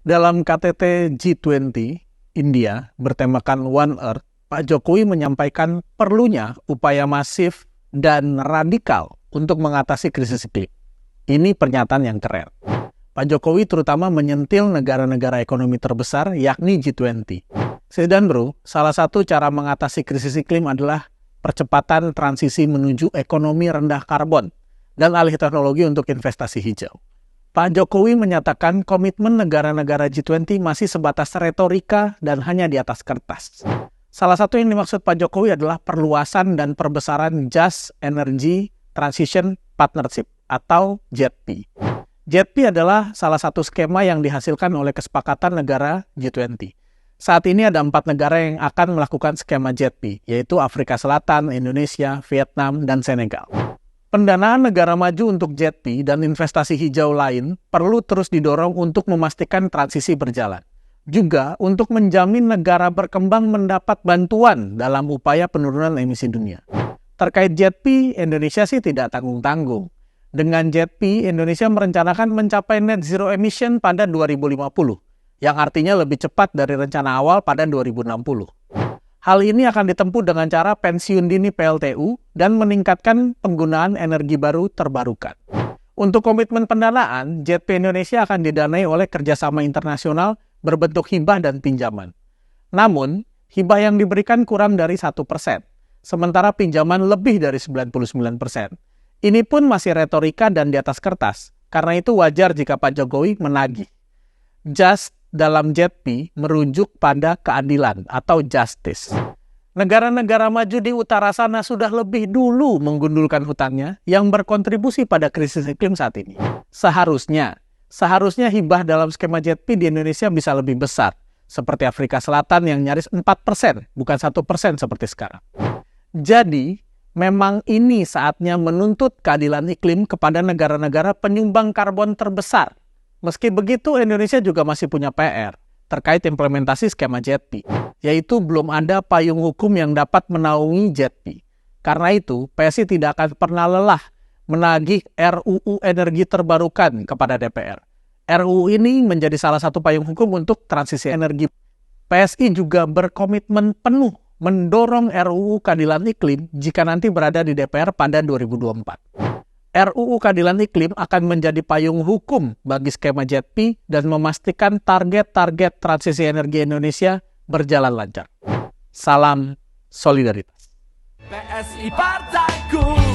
Dalam KTT G20 India bertemakan One Earth, Pak Jokowi menyampaikan perlunya upaya masif dan radikal untuk mengatasi krisis iklim. Ini pernyataan yang keren. Pak Jokowi terutama menyentil negara-negara ekonomi terbesar yakni G20. Dan bro, salah satu cara mengatasi krisis iklim adalah percepatan transisi menuju ekonomi rendah karbon dan alih teknologi untuk investasi hijau. Pak Jokowi menyatakan komitmen negara-negara G20 masih sebatas retorika dan hanya di atas kertas. Salah satu yang dimaksud Pak Jokowi adalah perluasan dan perbesaran Just Energy Transition Partnership atau JETP. JETP adalah salah satu skema yang dihasilkan oleh kesepakatan negara G20. Saat ini ada 4 negara yang akan melakukan skema JETP, yaitu Afrika Selatan, Indonesia, Vietnam, dan Senegal. Pendanaan negara maju untuk JETP dan investasi hijau lain perlu terus didorong untuk memastikan transisi berjalan. Juga untuk menjamin negara berkembang mendapat bantuan dalam upaya penurunan emisi dunia. Terkait JETP, Indonesia sih tidak tanggung-tanggung. Dengan JETP, Indonesia merencanakan mencapai net zero emission pada 2050, yang artinya lebih cepat dari rencana awal pada 2060. Hal ini akan ditempuh dengan cara pensiun dini PLTU dan meningkatkan penggunaan energi baru terbarukan. Untuk komitmen pendanaan, JETP Indonesia akan didanai oleh kerjasama internasional berbentuk hibah dan pinjaman. Namun, hibah yang diberikan kurang dari 1%, sementara pinjaman lebih dari 99%. Ini pun masih retorika dan di atas kertas, karena itu wajar jika Pak Jokowi menagih. Just dalam JETP merujuk pada keadilan atau justice. Negara-negara maju di utara sana sudah lebih dulu menggundulkan hutangnya yang berkontribusi pada krisis iklim saat ini. Seharusnya hibah dalam skema JETP di Indonesia bisa lebih besar, seperti Afrika Selatan yang nyaris 4%, bukan 1% seperti sekarang. Jadi, memang ini saatnya menuntut keadilan iklim kepada negara-negara penyumbang karbon terbesar. Meski begitu, Indonesia juga masih punya PR terkait implementasi skema JETP, yaitu belum ada payung hukum yang dapat menaungi JETP. Karena itu, PSI tidak akan pernah lelah menagih RUU Energi Terbarukan kepada DPR. RUU ini menjadi salah satu payung hukum untuk transisi energi. PSI juga berkomitmen penuh mendorong RUU Keadilan Iklim jika nanti berada di DPR pada 2024. RUU Keadilan Iklim akan menjadi payung hukum bagi skema JETP dan memastikan target-target transisi energi Indonesia berjalan lancar. Salam solidaritas. PSI Partaiku.